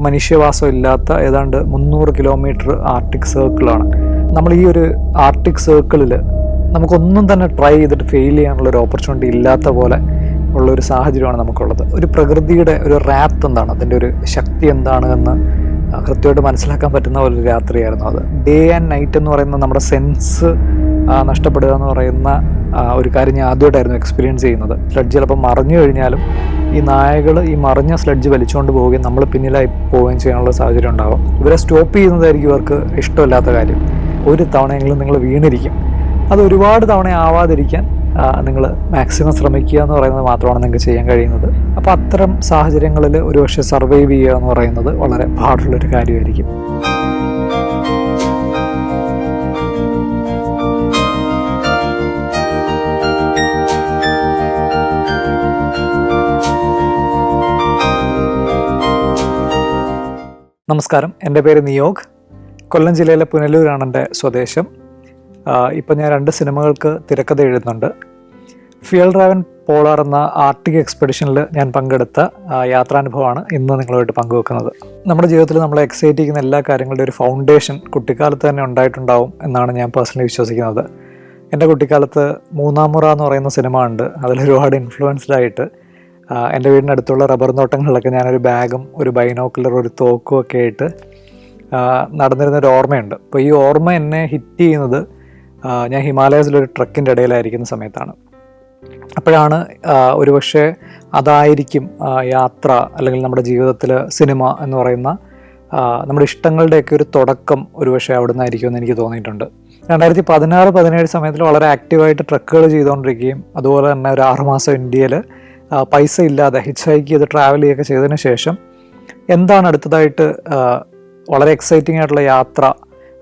മനുഷ്യവാസം ഇല്ലാത്ത ഏതാണ്ട് 300 kilometre Arctic സർക്കിളാണ്. നമ്മൾ ഈ ഒരു ആർട്ടിക് സർക്കിളിൽ നമുക്കൊന്നും തന്നെ ട്രൈ ചെയ്തിട്ട് ഫെയിൽ ചെയ്യാനുള്ളൊരു ഓപ്പർച്യൂണിറ്റി ഇല്ലാത്ത പോലെ ഉള്ളൊരു സാഹചര്യമാണ് നമുക്കുള്ളത്. ഒരു പ്രകൃതിയുടെ ഒരു റാത്ത് എന്താണ്, അതിൻ്റെ ഒരു ശക്തി എന്താണ് എന്ന് കൃത്യമായിട്ട് മനസ്സിലാക്കാൻ പറ്റുന്ന ഒരു രാത്രിയായിരുന്നു അത്. ഡേ ആൻഡ് നൈറ്റ് എന്ന് പറയുന്ന നമ്മുടെ സെൻസ് നഷ്ടപ്പെടുക എന്ന് പറയുന്ന ഒരു കാര്യം ഞാൻ ആദ്യമായിട്ടായിരുന്നു എക്സ്പീരിയൻസ് ചെയ്യുന്നത്. സ്ലെഡ്ജ് ചിലപ്പോൾ മറിഞ്ഞു കഴിഞ്ഞാലും ഈ നായകൾ ഈ മറിഞ്ഞ സ്ലെഡ്ജ് വലിച്ചുകൊണ്ട് പോവുകയും നമ്മൾ പിന്നിലായി പോവുകയും ചെയ്യാനുള്ള സാഹചര്യം ഉണ്ടാകും. ഇവരെ സ്റ്റോപ്പ് ചെയ്യുന്നതായിരിക്കും ഇവർക്ക് ഇഷ്ടമില്ലാത്ത കാര്യം. ഒരു തവണയെങ്കിലും നിങ്ങൾ വീണിരിക്കും. അത് ഒരുപാട് തവണ ആവാതിരിക്കാൻ നിങ്ങൾ മാക്സിമം ശ്രമിക്കുക എന്ന് പറയുന്നത് മാത്രമാണ് നിങ്ങൾക്ക് ചെയ്യാൻ കഴിയുന്നത്. അപ്പോൾ അത്തരം സാഹചര്യങ്ങളിൽ ഒരുപക്ഷെ സർവൈവ് ചെയ്യുക എന്ന് പറയുന്നത് വളരെ പാടുള്ളൊരു കാര്യമായിരിക്കും. നമസ്കാരം, എൻ്റെ പേര് നിയോഗ്. കൊല്ലം ജില്ലയിലെ പുനലൂരാണ് എൻ്റെ സ്വദേശം. ഇപ്പം ഞാൻ 2 സിനിമകൾക്ക് തിരക്കഥ എഴുതുന്നുണ്ട്. ഫിയൽ റാവൻ പോളാർ എന്ന ആർട്ടിക് എക്സ്പെഡിഷനിൽ ഞാൻ പങ്കെടുത്ത യാത്രാനുഭവമാണ് ഇന്ന് നിങ്ങളുമായിട്ട് പങ്കുവെക്കുന്നത്. നമ്മുടെ ജീവിതത്തിൽ നമ്മളെ എക്സൈറ്റ് ചെയ്യുന്ന എല്ലാ കാര്യങ്ങളുടെയും ഒരു ഫൗണ്ടേഷൻ കുട്ടിക്കാലത്ത് തന്നെ ഉണ്ടായിട്ടുണ്ടാവും എന്നാണ് ഞാൻ പേഴ്സണലി വിശ്വസിക്കുന്നത്. എൻ്റെ കുട്ടിക്കാലത്ത് മൂന്നാം മുറ എന്ന് പറയുന്ന സിനിമ ഉണ്ട്. അതിലൊരുപാട് ഇൻഫ്ലുവൻസ്ഡ് ആയിട്ട് എൻ്റെ വീടിനടുത്തുള്ള റബ്ബർ തോട്ടങ്ങളിലൊക്കെ ഞാനൊരു ബാഗും ഒരു ബൈനോക്കുലർ ഒരു തോക്കും ഒക്കെ ആയിട്ട് നടന്നിരുന്നൊരു ഓർമ്മയുണ്ട്. അപ്പോൾ ഈ ഓർമ്മ എന്നെ ഹിറ്റ് ചെയ്യുന്നത് ഞാൻ ഹിമാലയസിലൊരു ട്രക്കിൻ്റെ ഇടയിലായിരിക്കുന്ന സമയത്താണ്. അപ്പോഴാണ് ഒരുപക്ഷെ അതായിരിക്കും യാത്ര അല്ലെങ്കിൽ നമ്മുടെ ജീവിതത്തിൽ സിനിമ എന്ന് പറയുന്ന നമ്മുടെ ഇഷ്ടങ്ങളുടെയൊക്കെ ഒരു തുടക്കം ഒരുപക്ഷെ അവിടെ നിന്നായിരിക്കും എന്ന് എനിക്ക് തോന്നിയിട്ടുണ്ട്. 2016-17 സമയത്തിൽ വളരെ ആക്റ്റീവായിട്ട് ട്രക്കുകൾ ചെയ്തുകൊണ്ടിരിക്കുകയും അതുപോലെ തന്നെ ഒരു 6 മാസം ഇന്ത്യയിൽ പൈസ ഇല്ലാതെ ഹിച്ച് ഹൈക്ക് ചെയ്ത് ട്രാവൽ ചെയ്യുകയൊക്കെ ചെയ്തതിന് ശേഷം എന്താണ് അടുത്തതായിട്ട് വളരെ എക്സൈറ്റിംഗ് ആയിട്ടുള്ള യാത്ര,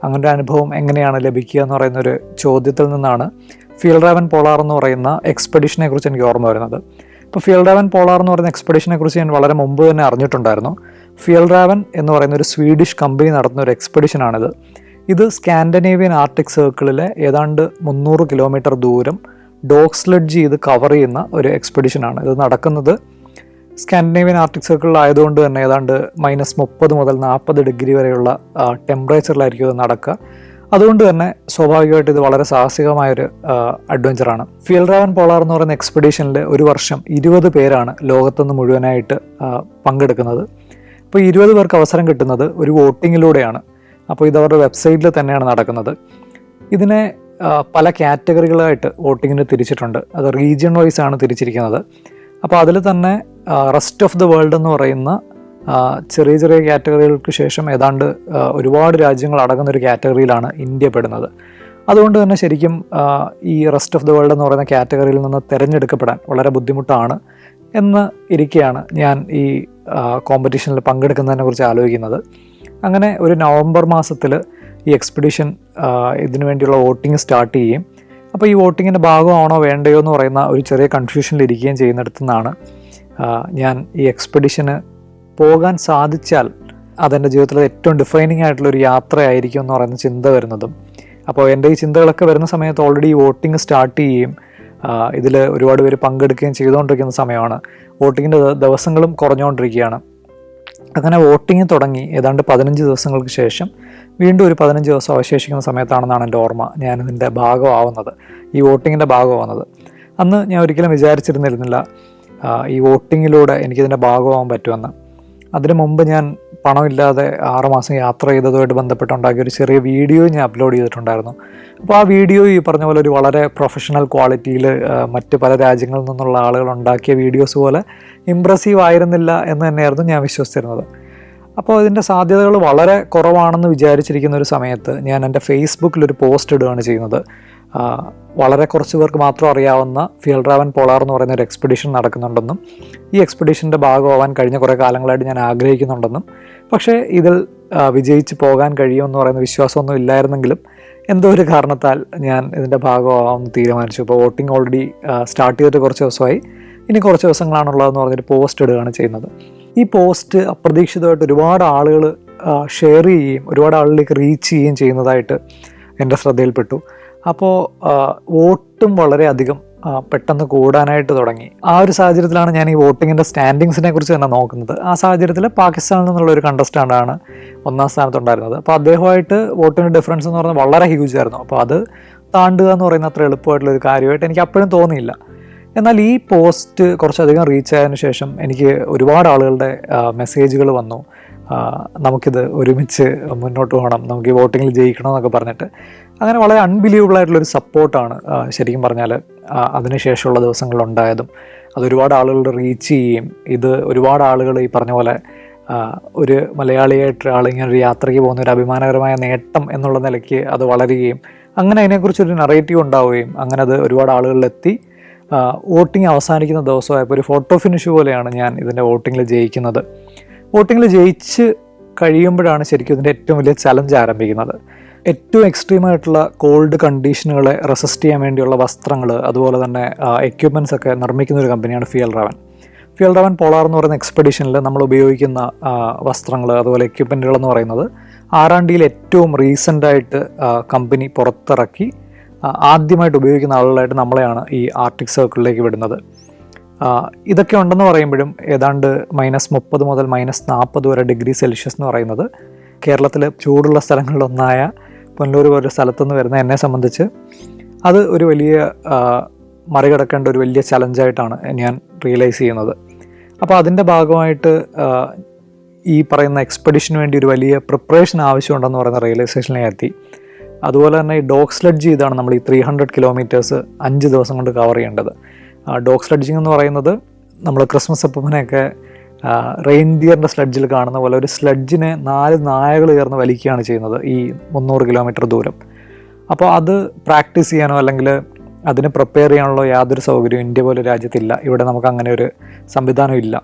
അങ്ങനെ ഒരു അനുഭവം എങ്ങനെയാണ് ലഭിക്കുക എന്ന് പറയുന്ന ഒരു ചോദ്യത്തിൽ നിന്നാണ് ഫിയൽ റാവൻ പോളാർ എന്ന് പറയുന്ന എക്സ്പെഡിഷനെ കുറിച്ച് എനിക്ക് ഓർമ്മ വരുന്നത്. ഇപ്പോൾ ഫിയൽ റാവൻ പോളാർ എന്ന് പറയുന്ന എക്സ്പെഡിഷനെ കുറിച്ച് ഞാൻ വളരെ മുമ്പ് തന്നെ അറിഞ്ഞിട്ടുണ്ടായിരുന്നു. ഫിയൽ റാവൻ എന്ന് പറയുന്ന ഒരു സ്വീഡിഷ് കമ്പനി നടത്തുന്ന ഒരു എക്സ്പെഡിഷനാണിത്. ഇത് സ്കാൻഡിനേവിയൻ ആർട്ടിക് സർക്കിളിലെ ഏതാണ്ട് 300 കിലോമീറ്റർ ദൂരം ഡോഗ് സ്ലെഡ്ജ് ചെയ്ത് കവർ ചെയ്യുന്ന ഒരു എക്സ്പെഡിഷനാണ്. ഇത് നടക്കുന്നത് സ്കാൻഡിനേവിയൻ ആർട്ടിക് സർക്കിളിലായതുകൊണ്ട് തന്നെ ഏതാണ്ട് -30 മുതൽ 40 ഡിഗ്രി വരെയുള്ള ടെമ്പറേച്ചറിലായിരിക്കും ഇത് നടക്കുക. അതുകൊണ്ട് തന്നെ സ്വാഭാവികമായിട്ട് ഇത് വളരെ സാഹസികമായൊരു അഡ്വഞ്ചറാണ്. ഫിയൽ റാവൻ പോളാർ എന്ന് പറയുന്ന എക്സ്പെഡിഷനിൽ ഒരു വർഷം 20 പേരാണ് ലോകത്തുനിന്ന് മുഴുവനായിട്ട് പങ്കെടുക്കുന്നത്. അപ്പോൾ 20 പേർക്ക് അവസരം കിട്ടുന്നത് ഒരു വോട്ടിങ്ങിലൂടെയാണ്. അപ്പോൾ ഇത് അവരുടെ വെബ്സൈറ്റിൽ തന്നെയാണ് നടക്കുന്നത്. ഇതിനെ പല കാറ്റഗറികളായിട്ട് വോട്ടിങ്ങിന് തിരിച്ചിട്ടുണ്ട്. അത് റീജിയൺ വൈസ് ആണ് തിരിച്ചിരിക്കുന്നത്. അപ്പോൾ അതിൽ തന്നെ റെസ്റ്റ് ഓഫ് ദ വേൾഡ് എന്ന് പറയുന്ന ചെറിയ ചെറിയ കാറ്റഗറികൾക്ക് ശേഷം ഏതാണ്ട് ഒരുപാട് രാജ്യങ്ങൾ അടങ്ങുന്ന ഒരു കാറ്റഗറിയിലാണ് ഇന്ത്യ പെടുന്നത്. അതുകൊണ്ട് തന്നെ ശരിക്കും ഈ റെസ്റ്റ് ഓഫ് ദ വേൾഡ് എന്ന് പറയുന്ന കാറ്റഗറിയിൽ നിന്ന് തിരഞ്ഞെടുക്കപ്പെടാൻ വളരെ ബുദ്ധിമുട്ടാണ് എന്ന് ഇരിക്കെയാണ് ഞാൻ ഈ കോമ്പറ്റീഷനിൽ പങ്കെടുക്കുന്നതിനെ കുറിച്ച് ആലോചിക്കുന്നത്. അങ്ങനെ ഒരു നവംബർ മാസത്തിൽ ഈ എക്സ്പെഡിഷൻ ഇതിനു വേണ്ടിയുള്ള വോട്ടിംഗ് സ്റ്റാർട്ട് ചെയ്യുകയും അപ്പോൾ ഈ വോട്ടിങ്ങിൻ്റെ ഭാഗമാണോ വേണ്ടയോ എന്ന് പറയുന്ന ഒരു ചെറിയ കൺഫ്യൂഷനിലിരിക്കുകയും ചെയ്യുന്നിടത്തു നിന്നാണ് ഞാൻ ഈ എക്സ്പെഡിഷന് പോകാൻ സാധിച്ചാൽ അതെൻ്റെ ജീവിതത്തിലെ ഏറ്റവും ഡിഫൈനിങ് ആയിട്ടുള്ളൊരു യാത്രയായിരിക്കും എന്ന് പറയുന്ന ചിന്ത വരുന്നതും. അപ്പോൾ എൻ്റെ ഈ ചിന്തകളൊക്കെ വരുന്ന സമയത്ത് ഓൾറെഡി ഈ വോട്ടിംഗ് സ്റ്റാർട്ട് ചെയ്യുകയും ഇതിൽ ഒരുപാട് പേര് പങ്കെടുക്കുകയും ചെയ്തുകൊണ്ടിരിക്കുന്ന സമയമാണ്. വോട്ടിങ്ങിൻ്റെ ദിവസങ്ങളും കുറഞ്ഞുകൊണ്ടിരിക്കുകയാണ്. അങ്ങനെ വോട്ടിങ് തുടങ്ങി ഏതാണ്ട് 15 ദിവസങ്ങൾക്ക് ശേഷം വീണ്ടും ഒരു 15 ദിവസം അവശേഷിക്കുന്ന സമയത്താണെന്നാണ് എൻ്റെ ഓർമ്മ ഞാൻ ഇതിൻ്റെ ഭാഗമാവുന്നത്, ഈ വോട്ടിങ്ങിൻ്റെ ഭാഗമാവുന്നത്. അന്ന് ഞാൻ ഒരിക്കലും വിചാരിച്ചിരുന്നില്ല ഈ വോട്ടിങ്ങിലൂടെ എനിക്കിതിൻ്റെ ഭാഗമാകാൻ പറ്റുമെന്ന്. അതിനു മുമ്പ് ഞാൻ പണമില്ലാതെ 6 മാസം യാത്ര ചെയ്തതുമായിട്ട് ബന്ധപ്പെട്ടുണ്ടാക്കിയ ഒരു ചെറിയ വീഡിയോ ഞാൻ അപ്ലോഡ് ചെയ്തിട്ടുണ്ടായിരുന്നു. അപ്പോൾ ആ വീഡിയോ ഈ പറഞ്ഞ പോലെ ഒരു വളരെ പ്രൊഫഷണൽ ക്വാളിറ്റിയിൽ മറ്റ് പല രാജ്യങ്ങളിൽ നിന്നുള്ള ആളുകൾ ഉണ്ടാക്കിയ വീഡിയോസ് പോലെ ഇമ്പ്രസീവ് ആയിരുന്നില്ല എന്ന് തന്നെയായിരുന്നു ഞാൻ വിശ്വസിച്ചിരുന്നത്. അപ്പോൾ ഇതിൻ്റെ സാധ്യതകൾ വളരെ കുറവാണെന്ന് വിചാരിച്ചിരിക്കുന്ന ഒരു സമയത്ത് ഞാൻ എൻ്റെ ഫേസ്ബുക്കിലൊരു പോസ്റ്റ് ഇടുകയാണ് ചെയ്യുന്നത്. വളരെ കുറച്ച് പേർക്ക് മാത്രം അറിയാവുന്ന ഫിയൽ റാവൻ പോളാർ എന്ന് പറയുന്ന ഒരു എക്സ്പെഡിഷൻ നടക്കുന്നുണ്ടെന്നും ഈ എക്സ്പെഡിഷൻ്റെ ഭാഗമാവാൻ കഴിഞ്ഞ കുറേ കാലങ്ങളായിട്ട് ഞാൻ ആഗ്രഹിക്കുന്നുണ്ടെന്നും പക്ഷേ ഇതിൽ വിജയിച്ച് പോകാൻ കഴിയുമെന്ന് പറയുന്ന വിശ്വാസമൊന്നും ഇല്ലായിരുന്നെങ്കിലും എന്തോ ഒരു കാരണത്താൽ ഞാൻ ഇതിൻ്റെ ഭാഗമാവാമെന്ന് തീരുമാനിച്ചു. ഇപ്പോൾ വോട്ടിംഗ് ഓൾറെഡി സ്റ്റാർട്ട് ചെയ്തിട്ട് കുറച്ച് ദിവസമായി, ഇനി കുറച്ച് ദിവസങ്ങളാണുള്ളതെന്ന് പറഞ്ഞൊരു പോസ്റ്റ് ഇടുകയാണ് ചെയ്യുന്നത്. ഈ പോസ്റ്റ് അപ്രതീക്ഷിതമായിട്ട് ഒരുപാട് ആളുകൾ ഷെയർ ചെയ്യുകയും ഒരുപാട് ആളുകളിലേക്ക് റീച്ച് ചെയ്യുകയും ചെയ്യുന്നതായിട്ട് എൻ്റെ ശ്രദ്ധയിൽപ്പെട്ടു. അപ്പോൾ വോട്ടും വളരെയധികം പെട്ടെന്ന് കൂടാനായിട്ട് തുടങ്ങി. ആ ഒരു സാഹചര്യത്തിലാണ് ഞാൻ ഈ വോട്ടിങ്ങിൻ്റെ സ്റ്റാൻഡിങ്സിനെ കുറിച്ച് തന്നെ നോക്കുന്നത്. ആ സാഹചര്യത്തിൽ പാകിസ്ഥാനിൽ നിന്നുള്ള ഒരു കണ്ടസ്റ്റൻ്റാണ് ഒന്നാം സ്ഥാനത്തുണ്ടായിരുന്നത്. അപ്പോൾ അദ്ദേഹമായിട്ട് വോട്ടിൻ്റെ ഡിഫറൻസ് എന്ന് പറയുന്നത് വളരെ ഹ്യൂജ് ആയിരുന്നു. അപ്പോൾ അത് താണ്ടുക എന്ന് പറയുന്ന അത്ര എളുപ്പമായിട്ടുള്ളൊരു കാര്യമായിട്ട് എനിക്ക് അപ്പോഴും തോന്നിയില്ല. എന്നാൽ ഈ പോസ്റ്റ് കുറച്ചധികം റീച്ച് ആയതിനു ശേഷം എനിക്ക് ഒരുപാട് ആളുകളുടെ മെസ്സേജുകൾ വന്നു. നമുക്കിത് ഒരുമിച്ച് മുന്നോട്ട് പോകണം, നമുക്ക് ഈ വോട്ടിങ്ങിൽ ജയിക്കണം എന്നൊക്കെ പറഞ്ഞിട്ട്. അങ്ങനെ വളരെ അൺബിലീവബിൾ ആയിട്ടുള്ളൊരു സപ്പോർട്ടാണ് ശരിക്കും പറഞ്ഞാൽ അതിനുശേഷമുള്ള ദിവസങ്ങളിലുണ്ടായതും. അതൊരുപാട് ആളുകളുടെ റീച്ച് ചെയ്യുകയും ഇത് ഒരുപാട് ആളുകൾ ഈ പറഞ്ഞ പോലെ ഒരു മലയാളിയായിട്ട് ഇങ്ങനെ ഒരു യാത്രയ്ക്ക് പോകുന്ന ഒരു അഭിമാനകരമായ നേട്ടം എന്നുള്ള നിലയ്ക്ക് അത് വളരുകയും അങ്ങനെ അതിനെക്കുറിച്ചൊരു നറേറ്റീവ് ഉണ്ടാവുകയും അങ്ങനെ അത് ഒരുപാട് ആളുകളിലെത്തി. വോട്ടിംഗ് അവസാനിക്കുന്ന ദിവസമായപ്പോൾ ഒരു ഫോട്ടോ ഫിനിഷ് പോലെയാണ് ഞാൻ ഇതിൻ്റെ വോട്ടിങ്ങിൽ ജയിക്കുന്നത്. വോട്ടിങ്ങിൽ ജയിച്ച് കഴിയുമ്പോഴാണ് ശരിക്കും ഇതിൻ്റെ ഏറ്റവും വലിയ ചലഞ്ച് ആരംഭിക്കുന്നത്. ഏറ്റവും എക്സ്ട്രീമായിട്ടുള്ള കോൾഡ് കണ്ടീഷനുകളെ റെസിസ്റ്റ് ചെയ്യാൻ വേണ്ടിയുള്ള വസ്ത്രങ്ങൾ, അതുപോലെ തന്നെ എക്യുപ്മെൻറ്റ്സ് ഒക്കെ നിർമ്മിക്കുന്ന ഒരു കമ്പനിയാണ് ഫിയൽറാവൻ പോളാർ എന്ന് പറയുന്ന എക്സ്പെഡിഷനിൽ നമ്മൾ ഉപയോഗിക്കുന്ന വസ്ത്രങ്ങൾ, അതുപോലെ എക്യുപ്മെൻറ്റുകൾ എന്ന് പറയുന്നത് R&Dയിൽ ഏറ്റവും റീസെൻ്റായിട്ട് കമ്പനി പുറത്തിറക്കി ആദ്യമായിട്ട് ഉപയോഗിക്കുന്ന ആളുകളായിട്ട് നമ്മളെയാണ് ഈ ആർട്ടിക് സർക്കിളിലേക്ക് വിടുന്നത്. ഇതൊക്കെ ഉണ്ടെന്ന് പറയുമ്പോഴും ഏതാണ്ട് -30 മുതൽ -40 വരെ ഡിഗ്രി സെൽഷ്യസ് എന്ന് പറയുന്നത് കേരളത്തിലെ ചൂടുള്ള സ്ഥലങ്ങളിലൊന്നായ പുനലൂർ പോലൊരു സ്ഥലത്തുനിന്ന് വരുന്ന എന്നെ സംബന്ധിച്ച് അത് ഒരു വലിയ മറികടക്കേണ്ട ഒരു വലിയ ചലഞ്ചായിട്ടാണ് ഞാൻ റിയലൈസ് ചെയ്യുന്നത്. അപ്പോൾ അതിൻ്റെ ഭാഗമായിട്ട് ഈ പറയുന്ന എക്സ്പെഡിഷന് വേണ്ടി ഒരു വലിയ പ്രിപ്പറേഷൻ ആവശ്യമുണ്ടെന്ന് പറയുന്ന റിയലൈസേഷനിലേക്ക് എത്തി. അതുപോലെ തന്നെ ഈ ഡോഗ് സ്ലെഡ്ജ് ചെയ്താണ് നമ്മൾ ഈ 300 കിലോമീറ്റേഴ്സ് 5 ദിവസം കൊണ്ട് കവർ ചെയ്യേണ്ടത്. ഡോഗ് സ്ലെഡ്ജിങ് എന്ന് പറയുന്നത് നമ്മൾ ക്രിസ്മസ് അപ്പൂപ്പനെയൊക്കെ റെയിൻഡിയറിൻ്റെ സ്ലെഡ്ജിൽ കാണുന്ന പോലെ ഒരു സ്ലെഡ്ജിനെ 4 നായകൾ ചേർന്ന് വലിക്കുകയാണ് ചെയ്യുന്നത് ഈ 300 കിലോമീറ്റർ ദൂരം. അപ്പോൾ അത് പ്രാക്ടീസ് ചെയ്യാനോ അല്ലെങ്കിൽ അതിന് പ്രിപ്പയർ ചെയ്യാനുള്ള യാതൊരു സൗകര്യവും ഇന്ത്യ പോലെ രാജ്യത്തില്ല. ഇവിടെ നമുക്ക് അങ്ങനെ ഒരു സംവിധാനം ഇല്ല.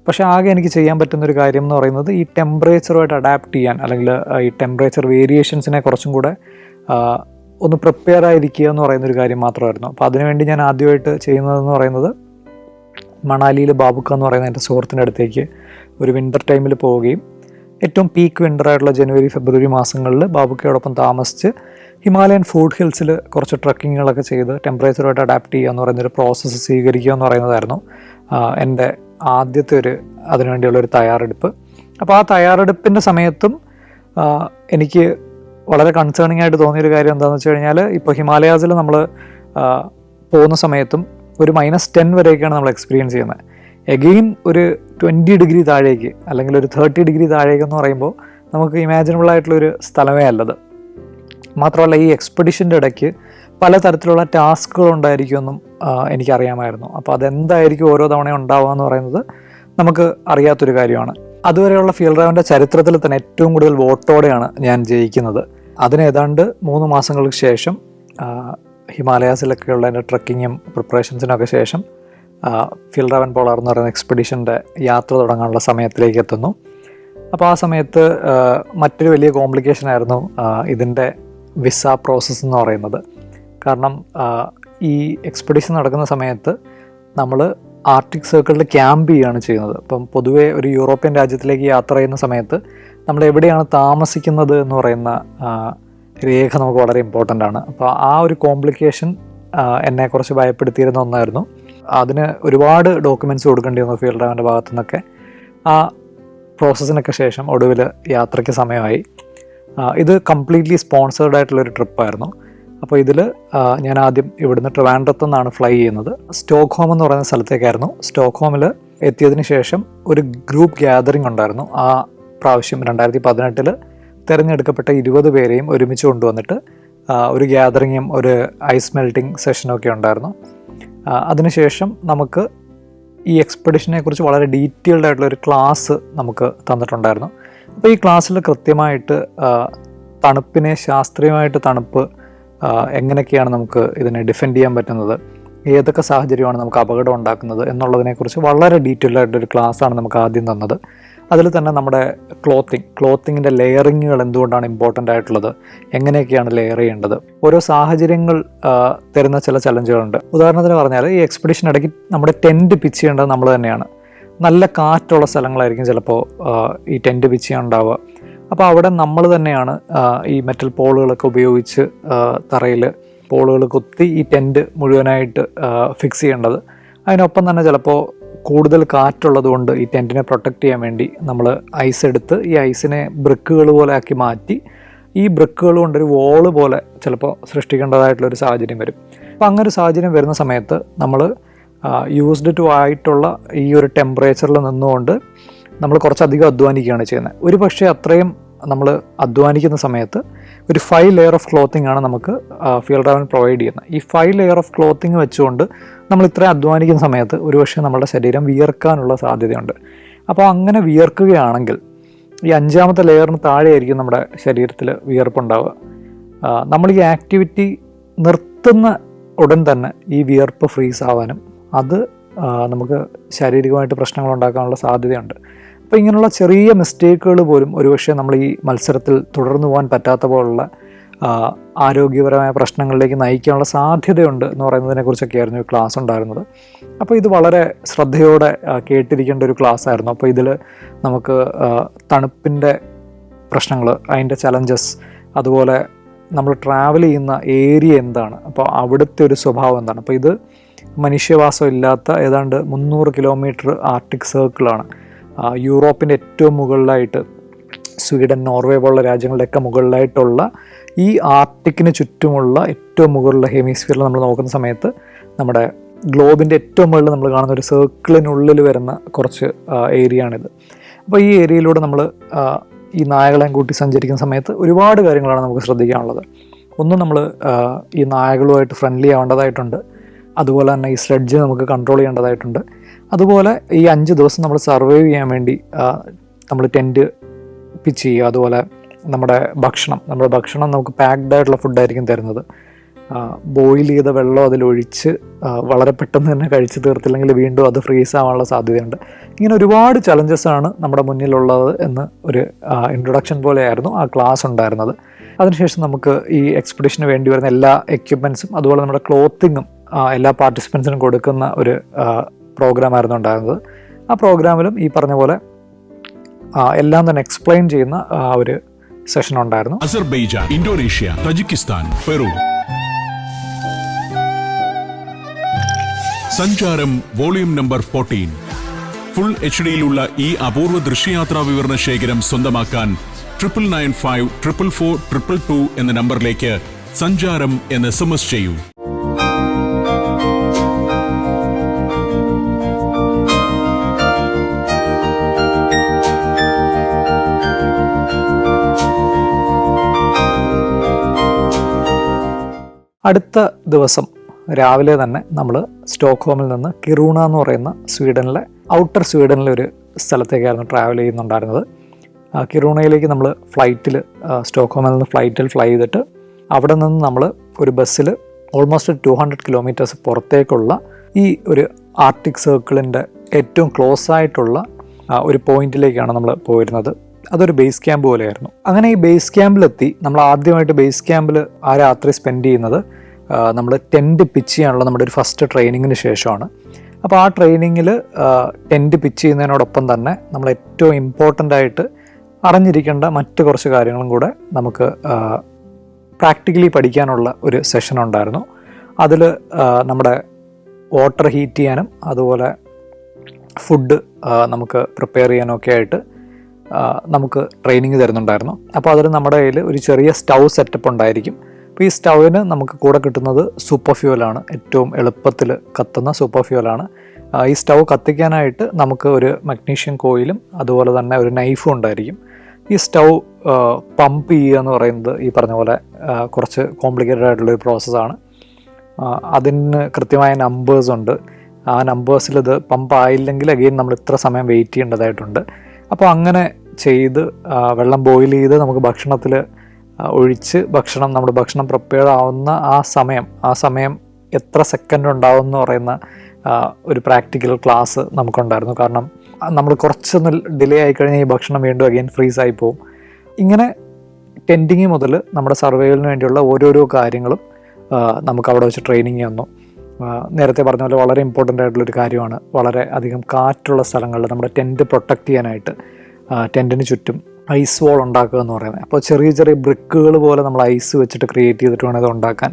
പക്ഷേ ആകെ എനിക്ക് ചെയ്യാൻ പറ്റുന്നൊരു കാര്യം എന്ന് പറയുന്നത് ഈ ടെമ്പറേച്ചറുമായിട്ട് അഡാപ്റ്റ് ചെയ്യാൻ, അല്ലെങ്കിൽ ഈ ടെമ്പറേച്ചർ വേരിയേഷൻസിനെ കുറച്ചും കൂടെ ഒന്ന് പ്രിപ്പയർ ആയിരിക്കുക എന്ന് പറയുന്നൊരു കാര്യം മാത്രമായിരുന്നു. അപ്പോൾ അതിനുവേണ്ടി ഞാൻ ആദ്യമായിട്ട് ചെയ്യുന്നതെന്ന് പറയുന്നത് മണാലിയിൽ ബാബുക്ക എന്ന് പറയുന്ന എൻ്റെ സുഹൃത്തിൻ്റെ അടുത്തേക്ക് ഒരു വിൻ്റർ ടൈമിൽ പോവുകയും ഏറ്റവും പീക്ക് വിൻ്ററായിട്ടുള്ള ജനുവരി ഫെബ്രുവരി മാസങ്ങളിൽ ബാബുക്കയോടൊപ്പം താമസിച്ച് ഹിമാലയൻ ഫുഡ് ഹിൽസിൽ കുറച്ച് ട്രക്കിങ്ങുകളൊക്കെ ചെയ്ത് ടെമ്പറേച്ചറുമായിട്ട് അഡാപ്റ്റ് ചെയ്യുക എന്ന് പറയുന്നൊരു പ്രോസസ്സ് സ്വീകരിക്കുക എന്ന് പറയുന്നതായിരുന്നു എൻ്റെ ആദ്യത്തെ അതിനുവേണ്ടിയുള്ളൊരു തയ്യാറെടുപ്പ്. അപ്പോൾ ആ തയ്യാറെടുപ്പിൻ്റെ സമയത്തും എനിക്ക് വളരെ കൺസേണിംഗ് ആയിട്ട് തോന്നിയൊരു കാര്യം എന്താണെന്ന് വെച്ച് കഴിഞ്ഞാൽ, ഇപ്പോൾ ഹിമാലയാസിൽ നമ്മൾ പോകുന്ന സമയത്തും ഒരു -10 വരെയൊക്കെയാണ് നമ്മൾ എക്സ്പീരിയൻസ് ചെയ്യുന്നത്. എഗെയിൻ ഒരു 20 ഡിഗ്രി താഴേക്ക് അല്ലെങ്കിൽ ഒരു 30 ഡിഗ്രി താഴേക്ക് എന്ന് പറയുമ്പോൾ നമുക്ക് ഇമാജിനബിൾ ആയിട്ടുള്ളൊരു സ്ഥലമേ അല്ലത്. മാത്രമല്ല ഈ എക്സ്പെഡിഷൻ്റെ ഇടയ്ക്ക് പലതരത്തിലുള്ള ടാസ്കുകളുണ്ടായിരിക്കുമെന്നും എനിക്കറിയാമായിരുന്നു. അപ്പോൾ അതെന്തായിരിക്കും ഓരോ തവണ ഉണ്ടാവുക എന്ന് പറയുന്നത് നമുക്ക് അറിയാത്തൊരു കാര്യമാണ്. അതുവരെയുള്ള ഫിയൽറാവൻ്റെ ചരിത്രത്തിൽ തന്നെ ഏറ്റവും കൂടുതൽ വോട്ടോടെയാണ് ഞാൻ ജയിക്കുന്നത്. അതിന് ഏതാണ്ട് 3 മാസങ്ങൾക്ക് ശേഷം ഹിമാലയാസിലൊക്കെയുള്ള എൻ്റെ ട്രക്കിങ്ങും പ്രിപ്പറേഷൻസിനൊക്കെ ശേഷം ഫിയൽറാവൻ പോളാർ എന്ന് പറയുന്ന എക്സ്പെഡിഷൻ്റെ യാത്ര തുടങ്ങാനുള്ള സമയത്തിലേക്ക് എത്തുന്നു. അപ്പോൾ ആ സമയത്ത് മറ്റൊരു വലിയ കോംപ്ലിക്കേഷൻ ആയിരുന്നു ഇതിൻ്റെ വിസ പ്രോസസ്സ് എന്ന് പറയുന്നത്. കാരണം ഈ എക്സ്പെഡിഷൻ നടക്കുന്ന സമയത്ത് നമ്മൾ ആർട്ടിക് സർക്കിളിൽ ക്യാമ്പ് ചെയ്യുകയാണ് ചെയ്യുന്നത്. അപ്പം പൊതുവേ ഒരു യൂറോപ്യൻ രാജ്യത്തിലേക്ക് യാത്ര ചെയ്യുന്ന സമയത്ത് നമ്മൾ എവിടെയാണ് താമസിക്കുന്നത് എന്ന് പറയുന്ന രേഖ നമുക്ക് വളരെ ഇമ്പോർട്ടൻ്റ് ആണ്. അപ്പോൾ ആ ഒരു കോംപ്ലിക്കേഷൻ എന്നെ കുറച്ച് ഭയപ്പെടുത്തിയിരുന്ന ഒന്നായിരുന്നു. അതിന് ഒരുപാട് ഡോക്യുമെൻറ്റ്സ് കൊടുക്കേണ്ടി വന്നു ഫിയൽറാവൻ്റെ ഭാഗത്തു നിന്നൊക്കെ. ആ പ്രോസസ്സിനൊക്കെ ശേഷം ഒടുവിൽ യാത്രയ്ക്ക് സമയമായി. ഇത് കംപ്ലീറ്റ്ലി സ്പോൺസേർഡ് ആയിട്ടുള്ളൊരു ട്രിപ്പായിരുന്നു. അപ്പോൾ ഇതിൽ ഞാൻ ആദ്യം ഇവിടുന്ന് ട്രിവാൻഡ്രത്തു നിന്നാണ് ഫ്ലൈ ചെയ്യുന്നത്. സ്റ്റോക്ക്ഹോം എന്ന് പറയുന്ന സ്ഥലത്തേക്കായിരുന്നു. സ്റ്റോക്ക്ഹോമിൽ എത്തിയതിന് ശേഷം ഒരു ഗ്രൂപ്പ് ഗ്യാതറിംഗ് ഉണ്ടായിരുന്നു. ആ പ്രാവശ്യം 2018 തിരഞ്ഞെടുക്കപ്പെട്ട 20 പേരെയും ഒരുമിച്ച് കൊണ്ടുവന്നിട്ട് ഒരു ഗ്യാതറിങ്ങും ഒരു ഐസ് മെൽറ്റിംഗ് സെഷനൊക്കെ ഉണ്ടായിരുന്നു. അതിനുശേഷം നമുക്ക് ഈ എക്സ്പെഡിഷനെ കുറിച്ച് വളരെ ഡീറ്റെയിൽഡ് ആയിട്ടുള്ളൊരു ക്ലാസ് നമുക്ക് തന്നിട്ടുണ്ടായിരുന്നു. അപ്പോൾ ഈ ക്ലാസ്സിൽ കൃത്യമായിട്ട് തണുപ്പിനെ ശാസ്ത്രീയമായിട്ട് തണുപ്പ് എങ്ങനെയൊക്കെയാണ് നമുക്ക് ഇതിനെ ഡിഫെൻഡ് ചെയ്യാൻ പറ്റുന്നത്, ഏതൊക്കെ സാഹചര്യമാണ് നമുക്ക് അപകടം ഉണ്ടാക്കുന്നത് എന്നുള്ളതിനെക്കുറിച്ച് വളരെ ഡീറ്റെയിൽഡ് ആയിട്ടൊരു ക്ലാസ്സാണ് നമുക്ക് ആദ്യം തന്നത്. അതിൽ തന്നെ നമ്മുടെ ക്ലോത്തിങ്ങിൻ്റെ ലെയറിങ്ങുകൾ എന്തുകൊണ്ടാണ് ഇമ്പോർട്ടൻ്റ് ആയിട്ടുള്ളത്, എങ്ങനെയൊക്കെയാണ് ലെയർ ചെയ്യേണ്ടത്, ഓരോ സാഹചര്യങ്ങൾ തരുന്ന ചില ചലഞ്ചുകളുണ്ട്. ഉദാഹരണത്തിന് പറഞ്ഞാൽ ഈ എക്സ്പെഡിഷൻ ഇടയ്ക്ക് നമ്മുടെ ടെൻറ്റ് പിച്ച് ചെയ്യേണ്ടത് നമ്മൾ തന്നെയാണ്. നല്ല കാറ്റുള്ള സ്ഥലങ്ങളായിരിക്കും ചിലപ്പോൾ ഈ ടെൻറ്റ് പിച്ച് ചെയ്യാൻ ഉണ്ടാവുക. അപ്പോൾ അവിടെ നമ്മൾ തന്നെയാണ് ഈ മെറ്റൽ പോളുകളൊക്കെ ഉപയോഗിച്ച് തറയിൽ പോളുകൾ കുത്തി ഈ ടെൻറ്റ് മുഴുവനായിട്ട് ഫിക്സ് ചെയ്യേണ്ടത്. അതിനൊപ്പം തന്നെ ചിലപ്പോൾ കൂടുതൽ കാറ്റുള്ളത് കൊണ്ട് ഈ ടെൻറ്റിനെ പ്രൊട്ടക്റ്റ് ചെയ്യാൻ വേണ്ടി നമ്മൾ ഐസ് എടുത്ത് ഈ ഐസിനെ ബ്രിക്കുകൾ പോലെ ആക്കി മാറ്റി ഈ ബ്രിക്കുകൾ കൊണ്ടൊരു വോള് പോലെ ചിലപ്പോൾ സൃഷ്ടിക്കേണ്ടതായിട്ടുള്ളൊരു സാഹചര്യം വരും. അപ്പോൾ അങ്ങനെ ഒരു സാഹചര്യം വരുന്ന സമയത്ത് നമ്മൾ യൂസ്ഡ് ടു ആയിട്ടുള്ള ഈ ഒരു ടെമ്പറേച്ചറിൽ നിന്നുകൊണ്ട് നമ്മൾ കുറച്ചധികം അധ്വാനിക്കുകയാണ് ചെയ്യുന്നത്. ഒരു പക്ഷേ അത്രയും നമ്മൾ അധ്വാനിക്കുന്ന സമയത്ത് ഒരു 5 ലെയർ ഓഫ് ക്ലോത്തിങ് ആണ് നമുക്ക് ഫീൽഡ് റാവൻ പ്രൊവൈഡ് ചെയ്യുന്നത്. ഈ 5 ലെയർ ഓഫ് ക്ലോത്തിങ് വെച്ചുകൊണ്ട് നമ്മൾ ഇത്രയും അധ്വാനിക്കുന്ന സമയത്ത് ഒരു പക്ഷേ നമ്മുടെ ശരീരം വിയർക്കാനുള്ള സാധ്യതയുണ്ട്. അപ്പോൾ അങ്ങനെ വിയർക്കുകയാണെങ്കിൽ ഈ 5ാമത്തെ ലെയറിന് താഴെയായിരിക്കും നമ്മുടെ ശരീരത്തിൽ വിയർപ്പുണ്ടാവുക. നമ്മൾ ഈ ആക്ടിവിറ്റി നിർത്തുന്ന ഉടൻ തന്നെ ഈ വിയർപ്പ് ഫ്രീസ് ആവാനും അത് നമുക്ക് ശാരീരികമായിട്ട് പ്രശ്നങ്ങൾ ഉണ്ടാക്കാനുള്ള സാധ്യതയുണ്ട്. അപ്പോൾ ഇങ്ങനെയുള്ള ചെറിയ മിസ്റ്റേക്കുകൾ പോലും ഒരുപക്ഷെ നമ്മൾ ഈ മത്സരത്തിൽ തുടർന്നു പോകാൻ പറ്റാത്ത പോലുള്ള ആരോഗ്യപരമായ പ്രശ്നങ്ങളിലേക്ക് നയിക്കാനുള്ള സാധ്യതയുണ്ട് എന്ന് പറയുന്നതിനെക്കുറിച്ചൊക്കെയായിരുന്നു ക്ലാസ് ഉണ്ടായിരുന്നത്. അപ്പോൾ ഇത് വളരെ ശ്രദ്ധയോടെ കേട്ടിരിക്കേണ്ട ഒരു ക്ലാസ് ആയിരുന്നു. അപ്പോൾ ഇതിൽ നമുക്ക് തണുപ്പിൻ്റെ പ്രശ്നങ്ങൾ, അതിൻ്റെ ചലഞ്ചസ്, അതുപോലെ നമ്മൾ ട്രാവൽ ചെയ്യുന്ന ഏരിയ എന്താണ്, അപ്പോൾ അവിടുത്തെ ഒരു സ്വഭാവം എന്താണ്. അപ്പോൾ ഇത് മനുഷ്യവാസം ഇല്ലാത്ത ഏതാണ്ട് 300 കിലോമീറ്റർ ആർട്ടിക് സർക്കിളാണ്. യൂറോപ്പിൻ്റെ ഏറ്റവും മുകളിലായിട്ട് സ്വീഡൻ, നോർവേ പോലുള്ള രാജ്യങ്ങളുടെയൊക്കെ മുകളിലായിട്ടുള്ള ഈ ആർട്ടിക്കിന് ചുറ്റുമുള്ള ഏറ്റവും മുകളിലുള്ള ഹെമിസ്ഫിയറിൽ നമ്മൾ നോക്കുന്ന സമയത്ത് നമ്മുടെ ഗ്ലോബിൻ്റെ ഏറ്റവും മുകളിൽ നമ്മൾ കാണുന്ന ഒരു സർക്കിളിനുള്ളിൽ വരുന്ന കുറച്ച് ഏരിയ ആണിത്. അപ്പോൾ ഈ ഏരിയയിലൂടെ നമ്മൾ ഈ നായകളെയും കൂട്ടി സഞ്ചരിക്കുന്ന സമയത്ത് ഒരുപാട് കാര്യങ്ങളാണ് നമുക്ക് ശ്രദ്ധിക്കാനുള്ളത്. ഒന്ന്, നമ്മൾ ഈ നായകളുമായിട്ട് ഫ്രണ്ട്ലി ആവേണ്ടതായിട്ടുണ്ട്. അതുപോലെ തന്നെ ഈ സ്ലെഡ്ജ് നമുക്ക് കൺട്രോൾ ചെയ്യേണ്ടതായിട്ടുണ്ട്. അതുപോലെ ഈ 5 ദിവസം നമ്മൾ സർവൈവ് ചെയ്യാൻ വേണ്ടി നമ്മൾ ടെൻറ്റ് പിച്ച് ചെയ്യുക. അതുപോലെ നമ്മുടെ ഭക്ഷണം നമുക്ക് പാക്ഡ് ആയിട്ടുള്ള ഫുഡായിരിക്കും തരുന്നത്. ബോയിൽ ചെയ്ത വെള്ളം അതിലൊഴിച്ച് വളരെ പെട്ടെന്ന് തന്നെ കഴിച്ച് തീർത്തില്ലെങ്കിൽ വീണ്ടും അത് ഫ്രീസ് ആവാനുള്ള സാധ്യതയുണ്ട്. ഇങ്ങനെ ഒരുപാട് ചലഞ്ചസാണ് നമ്മുടെ മുന്നിലുള്ളത് എന്ന് ഒരു ഇൻട്രൊഡക്ഷൻ പോലെയായിരുന്നു ആ ക്ലാസ് ഉണ്ടായിരുന്നത്. അതിനുശേഷം നമുക്ക് ഈ എക്സ്പെഡിഷന് വേണ്ടി വരുന്ന എല്ലാ എക്യുപ്മെൻറ്റ്സും അതുപോലെ നമ്മുടെ ക്ലോത്തിങ്ങും എല്ലാ പാർട്ടിസിപ്പൻസിനും കൊടുക്കുന്ന ഒരു പ്രോഗ്രാമായിരുന്നു ഉണ്ടായിരുന്നത്. ആ പ്രോഗ്രാമിലും ഈ പറഞ്ഞ പോലെ എല്ലാം തന്നെ എക്സ്പ്ലെയിൻ ചെയ്യുന്ന ഒരു സെഷൻ ഉണ്ടായിരുന്നു. Azerbaijan, Indonesia, Tajikistan, Peru. സഞ്ചാരം വോളിയം നമ്പർ 14. ഫുൾ HD-യിലുള്ള ഈ അപൂർവ ദൃശ്യയാത്രാ വിവരണ ശേഖരം സ്വന്തമാക്കാൻ 9995 444 222 എന്ന നമ്പറിലേക്ക് സഞ്ചാരം എന്ന് SMS ചെയ്യൂ. അടുത്ത ദിവസം രാവിലെ തന്നെ നമ്മൾ സ്റ്റോക്ക്ഹോമിൽ നിന്ന് കിറൂണ എന്ന് പറയുന്ന സ്വീഡനിലെ ഔട്ടർ സ്വീഡനിലെ ഒരു സ്ഥലത്തേക്കായിരുന്നു ട്രാവൽ ചെയ്യുന്നുണ്ടായിരുന്നത്. കിറൂണയിലേക്ക് നമ്മൾ ഫ്ലൈറ്റിൽ സ്റ്റോക്ക്ഹോമിൽ നിന്ന് ഫ്ലൈറ്റിൽ ഫ്ലൈ ചെയ്തിട്ട് അവിടെ നിന്ന് നമ്മൾ ഒരു ബസ്സിൽ ഓൾമോസ്റ്റ് 200 കിലോമീറ്റേഴ്സ് പുറത്തേക്കുള്ള ഈ ഒരു ആർട്ടിക് സർക്കിളിൻ്റെ ഏറ്റവും ക്ലോസ് ആയിട്ടുള്ള ഒരു പോയിന്റിലേക്കാണ് നമ്മൾ പോയിരുന്നത്. അതൊരു ബേസ് ക്യാമ്പ് പോലെയായിരുന്നു. അങ്ങനെ ഈ ബേസ് ക്യാമ്പിലെത്തി നമ്മൾ ആദ്യമായിട്ട് ബേസ് ക്യാമ്പിൽ ആ രാത്രി സ്പെൻഡ് ചെയ്യുന്നത് നമ്മൾ ടെൻറ്റ് പിച്ച് ചെയ്യാനുള്ള നമ്മുടെ ഒരു ഫസ്റ്റ് ട്രെയിനിങ്ങിന് ശേഷമാണ്. അപ്പോൾ ആ ട്രെയിനിങ്ങിൽ ടെൻറ്റ് പിച്ച് ചെയ്യുന്നതിനോടൊപ്പം തന്നെ നമ്മൾ ഏറ്റവും ഇമ്പോർട്ടൻ്റ് ആയിട്ട് അറിഞ്ഞിരിക്കേണ്ട മറ്റ് കുറച്ച് കാര്യങ്ങളും കൂടെ നമുക്ക് പ്രാക്ടിക്കലി പഠിക്കാനുള്ള ഒരു സെഷൻ ഉണ്ടായിരുന്നു. അതിൽ നമ്മുടെ വാട്ടർ ഹീറ്റ് ചെയ്യാനും അതുപോലെ ഫുഡ് നമുക്ക് പ്രിപ്പയർ ചെയ്യാനൊക്കെ ആയിട്ട് നമുക്ക് ട്രെയിനിങ് തരുന്നുണ്ടായിരുന്നു. അപ്പോൾ അതിൽ നമ്മുടെ കയ്യിൽ ഒരു ചെറിയ സ്റ്റൗ സെറ്റപ്പ് ഉണ്ടായിരിക്കും. അപ്പോൾ ഈ സ്റ്റൗവിന് നമുക്ക് കൂടെ കിട്ടുന്നത് സൂപ്പർ ഫ്യൂവലാണ്, ഏറ്റവും എളുപ്പത്തിൽ കത്തുന്ന സൂപ്പർ ഫ്യൂവലാണ്. ഈ സ്റ്റൗ കത്തിക്കാനായിട്ട് നമുക്ക് ഒരു മഗ്നീഷ്യം കോയിലും അതുപോലെ തന്നെ ഒരു നൈഫും ഉണ്ടായിരിക്കും. ഈ സ്റ്റൗ പമ്പ് ചെയ്യുക എന്ന് പറയുന്നത് ഈ പറഞ്ഞ പോലെ കുറച്ച് കോംപ്ലിക്കേറ്റഡ് ആയിട്ടുള്ളൊരു പ്രോസസ്സാണ്. അതിന് കൃത്യമായ നമ്പേഴ്സ് ഉണ്ട്. ആ നമ്പേഴ്സിൽ ഇത് പമ്പ് ആയില്ലെങ്കിൽ അഗെയിൻ നമ്മൾ ഇത്ര സമയം വെയിറ്റ് ചെയ്യേണ്ടതായിട്ടുണ്ട്. അപ്പോൾ അങ്ങനെ ചെയ്ത് വെള്ളം ബോയിൽ ചെയ്ത് നമുക്ക് ഭക്ഷണത്തിൽ ഒഴിച്ച് നമ്മുടെ ഭക്ഷണം പ്രിപ്പയർ ആവുന്ന ആ സമയം എത്ര സെക്കൻഡ് ഉണ്ടാവും എന്ന് പറയുന്ന ഒരു പ്രാക്ടിക്കൽ ക്ലാസ് നമുക്കുണ്ടായിരുന്നു. കാരണം നമ്മൾ കുറച്ചൊന്ന് ഡിലേ ആയിക്കഴിഞ്ഞാൽ ഈ ഭക്ഷണം വീണ്ടും അഗെയിൻ ഫ്രീസ് ആയി പോകും. ഇങ്ങനെ ടെൻറ്റിങ് മുതൽ നമ്മുടെ സർവൈവലിന് വേണ്ടിയുള്ള ഓരോരോ കാര്യങ്ങളും നമുക്ക് അവിടെ വെച്ച് ട്രെയിനിങ് തന്നു. നേരത്തെ പറഞ്ഞ പോലെ വളരെ ഇമ്പോർട്ടൻ്റ് ആയിട്ടുള്ളൊരു കാര്യമാണ് വളരെ അധികം കാറ്റുള്ള സ്ഥലങ്ങളിൽ നമ്മുടെ ടെൻറ്റ് പ്രൊട്ടക്റ്റ് ചെയ്യാനായിട്ട് ടെൻറ്റിന് ചുറ്റും ഐസ് വോൾ ഉണ്ടാക്കുക എന്ന് പറയുന്നത്. അപ്പോൾ ചെറിയ ചെറിയ ബ്രിക്കുകൾ പോലെ നമ്മൾ ഐസ് വെച്ചിട്ട് ക്രിയേറ്റ് ചെയ്തിട്ട് വേണം ഇത് ഉണ്ടാക്കാൻ.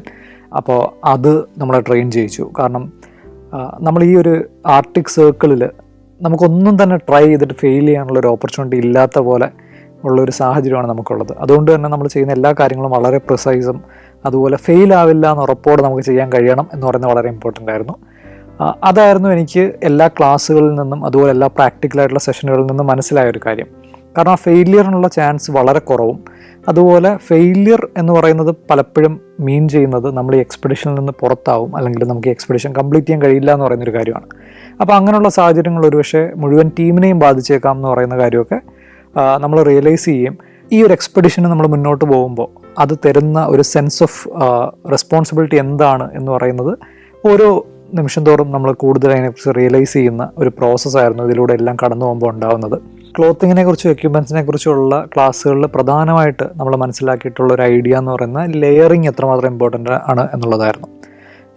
അപ്പോൾ അത് നമ്മളെ ട്രെയിൻ ചെയ്യിച്ചു. കാരണം നമ്മൾ ഈ ഒരു ആർട്ടിക് സർക്കിളിൽ നമുക്കൊന്നും തന്നെ ട്രൈ ചെയ്തിട്ട് ഫെയിൽ ചെയ്യാനുള്ള ഒരു ഓപ്പർച്യൂണിറ്റി ഇല്ലാത്ത പോലെ ഉള്ളൊരു സാഹചര്യമാണ് നമുക്കുള്ളത്. അതുകൊണ്ട് തന്നെ നമ്മൾ ചെയ്യുന്ന എല്ലാ കാര്യങ്ങളും വളരെ പ്രിസൈസും അതുപോലെ ഫെയിൽ ആവില്ല എന്ന് ഉറപ്പോടെ നമുക്ക് ചെയ്യാൻ കഴിയണം എന്ന് പറയുന്നത് വളരെ ഇമ്പോർട്ടൻ്റ് ആയിരുന്നു. അതായിരുന്നു എനിക്ക് എല്ലാ ക്ലാസ്സുകളിൽ നിന്നും അതുപോലെ എല്ലാ പ്രാക്ടിക്കലായിട്ടുള്ള സെഷനുകളിൽ നിന്നും മനസ്സിലായ ഒരു കാര്യം. കാരണം ആ ഫെയിലിയറിനുള്ള ചാൻസ് വളരെ കുറവും, അതുപോലെ ഫെയിലിയർ എന്ന് പറയുന്നത് പലപ്പോഴും മീൻ ചെയ്യുന്നത് നമ്മൾ ഈ എക്സ്പെഡിഷനിൽ നിന്ന് പുറത്താവും, അല്ലെങ്കിൽ നമുക്ക് എക്സ്പെഡിഷൻ കംപ്ലീറ്റ് ചെയ്യാൻ കഴിയില്ല എന്ന് പറയുന്നൊരു കാര്യമാണ്. അപ്പോൾ അങ്ങനെയുള്ള സാഹചര്യങ്ങൾ ഒരുപക്ഷെ മുഴുവൻ ടീമിനെയും ബാധിച്ചേക്കാം എന്ന് പറയുന്ന കാര്യമൊക്കെ നമ്മൾ റിയലൈസ് ചെയ്യും. ഈ ഒരു എക്സ്പെഡിഷന് നമ്മൾ മുന്നോട്ട് പോകുമ്പോൾ അത് തരുന്ന ഒരു സെൻസ് ഓഫ് റെസ്പോൺസിബിലിറ്റി എന്താണ് എന്ന് പറയുന്നത് ഓരോ നിമിഷം തോറും നമ്മൾ കൂടുതൽ അതിനെക്കുറിച്ച് റിയലൈസ് ചെയ്യുന്ന ഒരു പ്രോസസ്സായിരുന്നു ഇതിലൂടെ എല്ലാം കടന്നു പോകുമ്പോൾ ഉണ്ടാകുന്നത്. ക്ലോത്തിങ്ങിനെ കുറിച്ചും എക്യുപ്മെൻസിനെ കുറിച്ചുള്ള ക്ലാസ്സുകളിൽ പ്രധാനമായിട്ട് നമ്മൾ മനസ്സിലാക്കിയിട്ടുള്ള ഒരു ഐഡിയ എന്ന് പറയുന്നത് ലെയറിങ് എത്രമാത്രം ഇമ്പോർട്ടൻ്റ് ആണ് എന്നുള്ളതായിരുന്നു.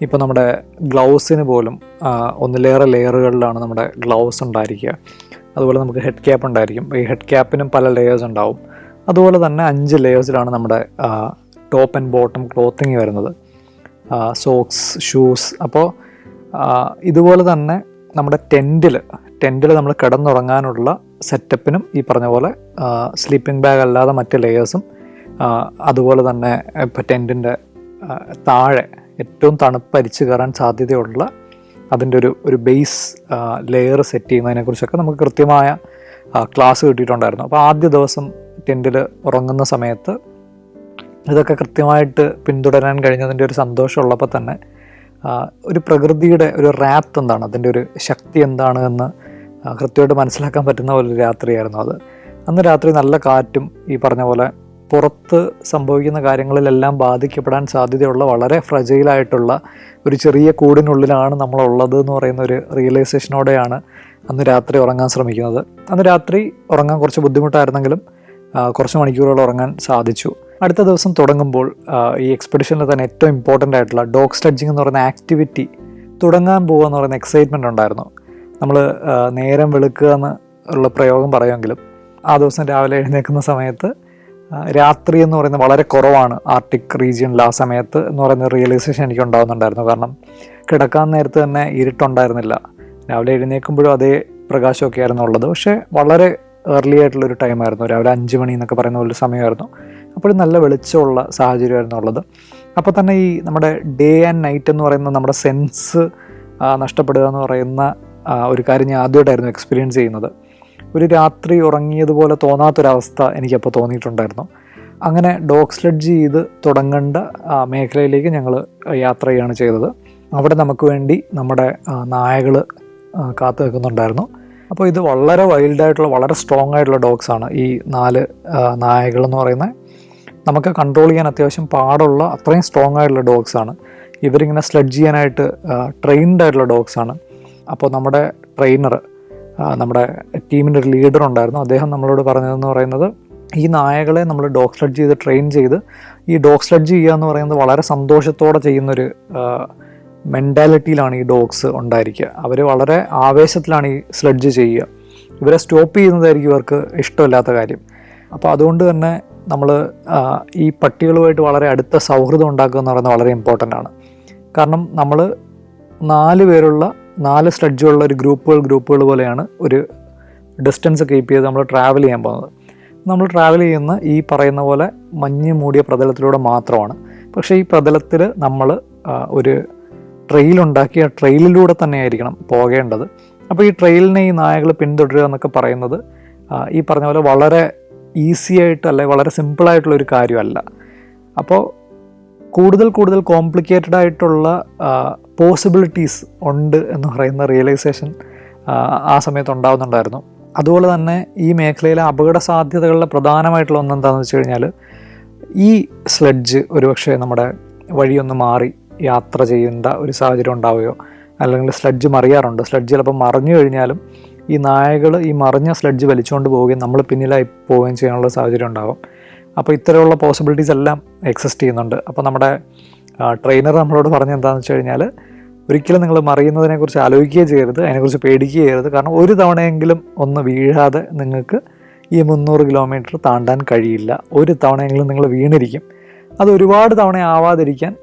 ഇപ്പോൾ നമ്മുടെ ഗ്ലൗസിന് പോലും ഒന്നിലേറെ ലെയറുകളിലാണ് നമ്മുടെ ഗ്ലൗസ് ഉണ്ടായിരിക്കുക. അതുപോലെ നമുക്ക് ഹെഡ് ക്യാപ്പ് ഉണ്ടായിരിക്കും. ഈ ഹെഡ് ക്യാപ്പിനും പല ലെയേഴ്സ് ഉണ്ടാവും. അതുപോലെ തന്നെ 5 ലെയേഴ്സിലാണ് നമ്മുടെ ടോപ്പ് ആൻഡ് ബോട്ടം ക്ലോത്തിങ് വരുന്നത്, സോക്സ്, ഷൂസ്. അപ്പോൾ ഇതുപോലെ തന്നെ നമ്മുടെ ടെൻറ്റിൽ നമ്മൾ കിടന്നുറങ്ങാനുള്ള സെറ്റപ്പിനും ഈ പറഞ്ഞ പോലെ സ്ലീപ്പിംഗ് ബാഗ് അല്ലാതെ മറ്റ് ലെയേഴ്സും, അതുപോലെ തന്നെ ഇപ്പോൾ ടെൻറ്റിൻ്റെ താഴെ ഏറ്റവും തണുപ്പരിച്ച് കയറാൻ സാധ്യതയുള്ള അതിൻ്റെ ഒരു ബേസ് ലെയർ സെറ്റ് ചെയ്യുന്നതിനെക്കുറിച്ചൊക്കെ നമുക്ക് കൃത്യമായ ക്ലാസ് കിട്ടിയിട്ടുണ്ടായിരുന്നു. അപ്പോൾ ആദ്യ ദിവസം ടെൻറ്റിൽ ഉറങ്ങുന്ന സമയത്ത് ഇതൊക്കെ കൃത്യമായിട്ട് പിന്തുടരാൻ കഴിഞ്ഞതിൻ്റെ ഒരു സന്തോഷമുള്ളപ്പോൾ തന്നെ ഒരു പ്രകൃതിയുടെ ഒരു റാത്ത് എന്താണ്, അതിൻ്റെ ഒരു ശക്തി എന്താണ് എന്ന് കൃത്യമായിട്ട് മനസ്സിലാക്കാൻ പറ്റുന്ന ഒരു രാത്രിയായിരുന്നു അത്. അന്ന് രാത്രി നല്ല കാറ്റും ഈ പറഞ്ഞ പോലെ പുറത്ത് സംഭവിക്കുന്ന കാര്യങ്ങളിലെല്ലാം ബാധിക്കപ്പെടാൻ സാധ്യതയുള്ള വളരെ ഫ്രജൈലായിട്ടുള്ള ഒരു ചെറിയ കൂടിനുള്ളിലാണ് നമ്മളുള്ളത് എന്ന് പറയുന്ന ഒരു റിയലൈസേഷനോടെയാണ് അന്ന് രാത്രി ഉറങ്ങാൻ ശ്രമിക്കുന്നത്. അന്ന് രാത്രി ഉറങ്ങാൻ കുറച്ച് ബുദ്ധിമുട്ടായിരുന്നെങ്കിലും കുറച്ച് മണിക്കൂറുകൾ ഉറങ്ങാൻ സാധിച്ചു. അടുത്ത ദിവസം തുടങ്ങുമ്പോൾ ഈ എക്സ്പെഡിഷനിൽ തന്നെ ഏറ്റവും ഇമ്പോർട്ടൻ്റ് ആയിട്ടുള്ള ഡോഗ് സ്ലെഡ്ജിങ് എന്ന് പറയുന്ന ആക്ടിവിറ്റി തുടങ്ങാൻ പോകുക എന്ന് പറയുന്ന എക്സൈറ്റ്മെൻ്റ് ഉണ്ടായിരുന്നു. നമ്മൾ നേരം വെളുക്കുക എന്ന് ഉള്ള പ്രയോഗം പറയുമെങ്കിലും ആ ദിവസം രാവിലെ എഴുന്നേൽക്കുന്ന സമയത്ത് രാത്രി എന്ന് പറയുന്നത് വളരെ കുറവാണ് ആർട്ടിക് റീജിയനിൽ ആ സമയത്ത് എന്ന് പറയുന്ന റിയലൈസേഷൻ എനിക്ക് ഉണ്ടാകുന്നുണ്ടായിരുന്നു. കാരണം കിടക്കാൻ നേരത്ത് തന്നെ ഇരുട്ടുണ്ടായിരുന്നില്ല, രാവിലെ എഴുന്നേൽക്കുമ്പോഴും അതേ പ്രകാശമൊക്കെ ആയിരുന്നു ഉള്ളത്. പക്ഷേ വളരെ ഏർലി ആയിട്ടുള്ളൊരു ടൈമായിരുന്നു, രാവിലെ 5 മണി എന്നൊക്കെ പറയുന്ന ഒരു സമയമായിരുന്നു. അപ്പോഴും നല്ല വെളിച്ചമുള്ള സാഹചര്യമായിരുന്നു ഉള്ളത്. അപ്പോൾ തന്നെ ഈ നമ്മുടെ ഡേ ആൻഡ് നൈറ്റ് എന്ന് പറയുന്ന നമ്മുടെ സെൻസ് നഷ്ടപ്പെടുക എന്ന് പറയുന്ന ഒരു കാര്യം ഞാൻ ആദ്യമായിട്ടായിരുന്നു എക്സ്പീരിയൻസ് ചെയ്യുന്നത്. ഒരു രാത്രി ഉറങ്ങിയതുപോലെ തോന്നാത്തൊരവസ്ഥ എനിക്കപ്പോൾ തോന്നിയിട്ടുണ്ടായിരുന്നു. അങ്ങനെ ഡോഗ് സ്ലെഡ്ജ് ചെയ്ത് തുടങ്ങേണ്ട മേഖലയിലേക്ക് ഞങ്ങൾ യാത്ര ചെയ്യുകയാണ് ചെയ്തത്. അവിടെ നമുക്ക് വേണ്ടി നമ്മുടെ നായകൾ കാത്തു നിൽക്കുന്നുണ്ടായിരുന്നു. അപ്പോൾ ഇത് വളരെ വൈൽഡായിട്ടുള്ള വളരെ സ്ട്രോങ് ആയിട്ടുള്ള ഡോഗ്സാണ് ഈ 4 നായകളെന്ന് പറയുന്നത്. നമുക്ക് കൺട്രോൾ ചെയ്യാൻ അത്യാവശ്യം പാടുള്ള അത്രയും സ്ട്രോങ് ആയിട്ടുള്ള ഡോഗ്സാണ്. ഇവരിങ്ങനെ സ്ലെഡ്ജ് ചെയ്യാനായിട്ട് ട്രെയിൻഡ് ആയിട്ടുള്ള ഡോഗ്സാണ്. അപ്പോൾ നമ്മുടെ ട്രെയിനർ, നമ്മുടെ ടീമിൻ്റെ ഒരു ലീഡർ ഉണ്ടായിരുന്നു. അദ്ദേഹം നമ്മളോട് പറഞ്ഞതെന്ന് പറയുന്നത് ഈ നായകളെ നമ്മൾ ഡോഗ് സ്ലെഡ്ജ് ചെയ്ത് ട്രെയിൻ ചെയ്ത് ഈ ഡോഗ് സ്ലെഡ്ജ് ചെയ്യുക എന്ന് പറയുന്നത് വളരെ സന്തോഷത്തോടെ ചെയ്യുന്നൊരു മെൻറ്റാലിറ്റിയിലാണ് ഈ ഡോഗ്സ് ഉണ്ടായിരിക്കുക. അവർ വളരെ ആവേശത്തിലാണ് ഈ സ്ലെഡ്ജ് ചെയ്യുക. ഇവരെ സ്റ്റോപ്പ് ചെയ്യുന്നതായിരിക്കും ഇവർക്ക് ഇഷ്ടമില്ലാത്ത കാര്യം. അപ്പോൾ അതുകൊണ്ട് തന്നെ നമ്മൾ ഈ പട്ടികളുമായിട്ട് വളരെ അടുത്ത സൗഹൃദം ഉണ്ടാക്കുക എന്ന് പറയുന്നത് വളരെ ഇമ്പോർട്ടൻ്റ് ആണ്. കാരണം നമ്മൾ 4 പേരുള്ള 4 സ്ലെഡ്ജുള്ള ഒരു ഗ്രൂപ്പുകൾ പോലെയാണ് ഒരു ഡിസ്റ്റൻസ് കീപ്പ് ചെയ്ത് നമ്മൾ ട്രാവൽ ചെയ്യാൻ പോകുന്നത്. നമ്മൾ ട്രാവൽ ചെയ്യുന്ന ഈ പറയുന്ന പോലെ മഞ്ഞ് മൂടിയ പ്രതലത്തിലൂടെ മാത്രമാണ്. പക്ഷേ ഈ പ്രതലത്തിൽ നമ്മൾ ഒരു ട്രെയിലുണ്ടാക്കി ആ ട്രെയിലിലൂടെ തന്നെ ആയിരിക്കണം പോകേണ്ടത്. അപ്പോൾ ഈ ട്രെയിലിനെ ഈ നായകൾ പിന്തുടരുക എന്നൊക്കെ പറയുന്നത് ഈ പറഞ്ഞ പോലെ വളരെ ഈസി ആയിട്ട് അല്ലെങ്കിൽ വളരെ സിമ്പിളായിട്ടുള്ളൊരു കാര്യമല്ല. അപ്പോൾ കൂടുതൽ കോംപ്ലിക്കേറ്റഡ് ആയിട്ടുള്ള പോസിബിലിറ്റീസ് ഉണ്ട് എന്ന് പറയുന്ന റിയലൈസേഷൻ ആ സമയത്ത് ഉണ്ടാകുന്നുണ്ടായിരുന്നു. അതുപോലെ തന്നെ ഈ മേഖലയിലെ അപകട സാധ്യതകളിലെ പ്രധാനമായിട്ടുള്ള ഒന്നെന്താണെന്ന് വെച്ച് കഴിഞ്ഞാൽ ഈ സ്ലെഡ്ജ് ഒരുപക്ഷെ നമ്മുടെ വഴിയൊന്ന് മാറി യാത്ര ചെയ്യേണ്ട ഒരു സാഹചര്യം ഉണ്ടാവുകയോ അല്ലെങ്കിൽ സ്ലെഡ്ജ് മറിയാറുണ്ട്. സ്ലെഡ്ജ് ചിലപ്പോൾ മറിഞ്ഞു കഴിഞ്ഞാലും ഈ നായകൾ ഈ മറിഞ്ഞ സ്ലെഡ്ജ് വലിച്ചുകൊണ്ട് പോവുകയും നമ്മൾ പിന്നിലായി പോവുകയും ചെയ്യാനുള്ള സാഹചര്യം ഉണ്ടാകും. അപ്പോൾ ഇത്തരമുള്ള പോസിബിലിറ്റീസ് എല്ലാം എക്സിസ്റ്റ് ചെയ്യുന്നുണ്ട്. അപ്പോൾ നമ്മുടെ ട്രെയിനർ നമ്മളോട് പറഞ്ഞത് എന്താണെന്ന് വെച്ച് കഴിഞ്ഞാൽ ഒരിക്കലും നിങ്ങൾ മറിയുന്നതിനെക്കുറിച്ച് ആലോചിക്കുകയും ചെയ്യരുത്, അതിനെക്കുറിച്ച് പേടിക്കുകയും ചെയ്യരുത്. കാരണം ഒരു തവണയെങ്കിലും ഒന്ന് വീഴാതെ നിങ്ങൾക്ക് ഈ 300 കിലോമീറ്റർ താണ്ടാൻ കഴിയില്ല. ഒരു തവണയെങ്കിലും നിങ്ങൾ വീണിരിക്കും. അത് ഒരുപാട് തവണ ആവാതിരിക്കാൻ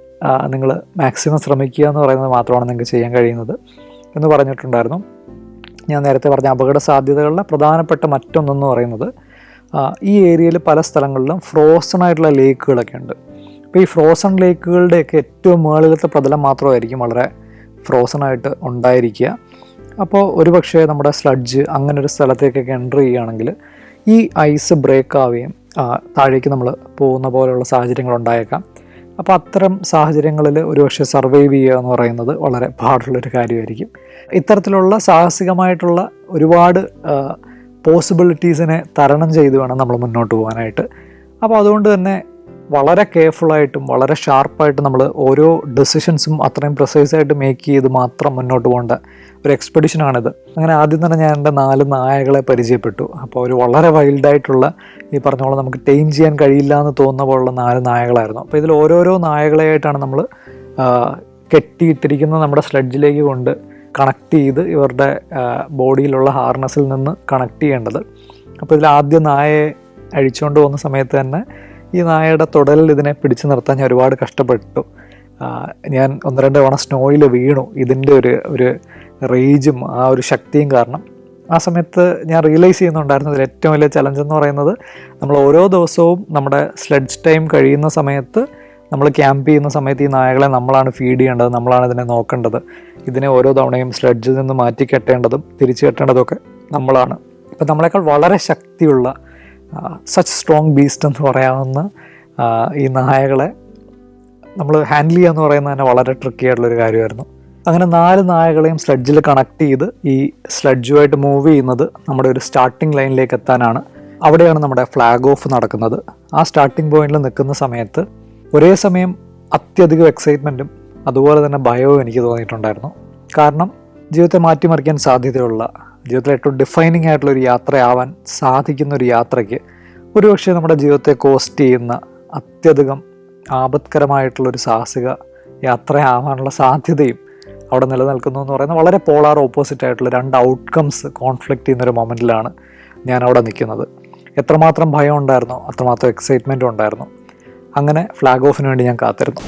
നിങ്ങൾ മാക്സിമം ശ്രമിക്കുക എന്ന് പറയുന്നത് മാത്രമാണ് നിങ്ങൾക്ക് ചെയ്യാൻ കഴിയുന്നത് എന്ന് പറഞ്ഞിട്ടുണ്ടായിരുന്നു. ഞാൻ നേരത്തെ പറഞ്ഞ അപകട സാധ്യതകളുടെ പ്രധാനപ്പെട്ട മറ്റൊന്നെന്ന് പറയുന്നത് ഈ ഏരിയയിൽ പല സ്ഥലങ്ങളിലും ഫ്രോസൺ ആയിട്ടുള്ള ലേക്കുകളൊക്കെ ഉണ്ട്. അപ്പോൾ ഈ ഫ്രോസൺ ലേക്കുകളുടെയൊക്കെ ഏറ്റവും മുകളിലത്തെ പ്രതലം മാത്രമായിരിക്കും വളരെ ഫ്രോസൺ ആയിട്ട് ഉണ്ടായിരിക്കുക. അപ്പോൾ ഒരുപക്ഷെ നമ്മുടെ സ്ലഡ്ജ് അങ്ങനെ ഒരു സ്ഥലത്തേക്കൊക്കെ എൻ്റർ ചെയ്യുകയാണെങ്കിൽ ഈ ഐസ് ബ്രേക്ക് ആവുകയും താഴേക്ക് നമ്മൾ പോകുന്ന പോലെയുള്ള സാഹചര്യങ്ങൾ ഉണ്ടായേക്കാം. അപ്പോൾ അത്തരം സാഹചര്യങ്ങളിൽ ഒരുപക്ഷെ സർവൈവ് ചെയ്യുക എന്ന് പറയുന്നത് വളരെ പാടുള്ളൊരു കാര്യമായിരിക്കും. ഇത്തരത്തിലുള്ള സാഹസികമായിട്ടുള്ള ഒരുപാട് പോസിബിലിറ്റീസിനെ തരണം ചെയ്ത് വേണം നമ്മൾ മുന്നോട്ട് പോകാനായിട്ട്. അപ്പോൾ അതുകൊണ്ട് തന്നെ വളരെ കെയർഫുള്ളായിട്ടും വളരെ ഷാർപ്പായിട്ടും നമ്മൾ ഓരോ ഡെസിഷൻസും അത്രയും പ്രിസൈസായിട്ട് മേക്ക് ചെയ്ത് മാത്രം മുന്നോട്ട് പോകേണ്ട ഒരു എക്സ്പെഡിഷനാണിത്. അങ്ങനെ ആദ്യം തന്നെ ഞാൻ എൻ്റെ 4 നായകളെ പരിചയപ്പെട്ടു. അപ്പോൾ ഒരു വളരെ വൈൽഡായിട്ടുള്ള ഈ പറഞ്ഞോളം നമുക്ക് ടൈം ചെയ്യാൻ കഴിയില്ല എന്ന് തോന്നുന്ന പോലുള്ള 4 നായകളായിരുന്നു. അപ്പോൾ ഇതിൽ ഓരോരോ നായകളെയായിട്ടാണ് നമ്മൾ കെട്ടിയിട്ടിരിക്കുന്ന നമ്മുടെ സ്ലെഡ്ജിലേക്ക് കൊണ്ട് കണക്ട് ചെയ്ത് ഇവരുടെ ബോഡിയിലുള്ള ഹാർനസിൽ നിന്ന് കണക്ട് ചെയ്യേണ്ടത്. അപ്പോൾ ഇതിൽ ആദ്യം നായയെ അഴിച്ചുകൊണ്ട് പോകുന്ന സമയത്ത് തന്നെ ഈ നായയുടെ തുടലിൽ ഇതിനെ പിടിച്ചു നിർത്താൻ ഞാൻ ഒരുപാട് കഷ്ടപ്പെട്ടു. ഞാൻ 1-2 തവണ സ്നോയിൽ വീണു. ഇതിൻ്റെ ഒരു റേജും ആ ഒരു ശക്തിയും കാരണം. ആ സമയത്ത് ഞാൻ റിയലൈസ് ചെയ്യുന്നുണ്ടായിരുന്നു ഇതിൽ ഏറ്റവും വലിയ ചലഞ്ച് എന്ന് പറയുന്നത് നമ്മൾ ഓരോ ദിവസവും നമ്മുടെ സ്ലെഡ്ജ് ടൈം കഴിയുന്ന സമയത്ത് നമ്മൾ ക്യാമ്പ് ചെയ്യുന്ന സമയത്ത് ഈ നായകളെ നമ്മളാണ് ഫീഡ് ചെയ്യേണ്ടത്, നമ്മളാണ് ഇതിനെ നോക്കേണ്ടത്. ഇതിനെ ഓരോ തവണയും സ്ലെഡ്ജിൽ നിന്ന് മാറ്റി കെട്ടേണ്ടതും തിരിച്ചു കെട്ടേണ്ടതൊക്കെ നമ്മളാണ്. അപ്പം നമ്മളെക്കാൾ വളരെ ശക്തിയുള്ള സച്ച് സ്ട്രോങ് ബീസ്റ്റ് എന്ന് പറയാവുന്ന ഈ നായകളെ നമ്മൾ ഹാൻഡിൽ ചെയ്യുക എന്ന് പറയുന്നത് തന്നെ വളരെ ട്രിക്കി ആയിട്ടുള്ളൊരു കാര്യമായിരുന്നു. അങ്ങനെ 4 നായകളെയും സ്ലെഡ്ജിൽ കണക്ട് ചെയ്ത് ഈ സ്ലെഡ്ജുമായിട്ട് മൂവ് ചെയ്യുന്നത് നമ്മുടെ ഒരു സ്റ്റാർട്ടിംഗ് ലൈനിലേക്ക് എത്താനാണ്. അവിടെയാണ് നമ്മുടെ ഫ്ലാഗ് ഓഫ് നടക്കുന്നത്. ആ സ്റ്റാർട്ടിംഗ് പോയിന്റിൽ നിൽക്കുന്ന സമയത്ത് ഒരേ സമയം അത്യധികം എക്സൈറ്റ്മെൻറ്റും അതുപോലെ തന്നെ ഭയവും എനിക്ക് തോന്നിയിട്ടുണ്ടായിരുന്നു. കാരണം ജീവിതത്തെ മാറ്റിമറിക്കാൻ സാധ്യതയുള്ള, ജീവിതത്തിൽ ഏറ്റവും ഡിഫൈനിങ് ആയിട്ടുള്ളൊരു യാത്രയാവാൻ സാധിക്കുന്ന ഒരു യാത്രയ്ക്ക് ഒരുപക്ഷെ നമ്മുടെ ജീവിതത്തെ കോസ്റ്റ് ചെയ്യുന്ന അത്യധികം ആപത്കരമായിട്ടുള്ളൊരു സാഹസിക യാത്രയാവാനുള്ള സാധ്യതയും അവിടെ നിലനിൽക്കുന്നു എന്ന് പറയുന്നത് വളരെ പോളാർ ഓപ്പോസിറ്റ് ആയിട്ടുള്ള 2 ഔട്ട്കംസ് കോൺഫ്ലിക്റ്റ് ചെയ്യുന്നൊരു മൊമെൻറ്റിലാണ് ഞാൻ അവിടെ നിൽക്കുന്നത്. എത്രമാത്രം ഭയം ഉണ്ടായിരുന്നോ അത്രമാത്രം എക്സൈറ്റ്മെൻറ്റും ഉണ്ടായിരുന്നു. അങ്ങനെ ഫ്ലാഗ് ഓഫിന് വേണ്ടി ഞാൻ കാത്തിരുന്നു.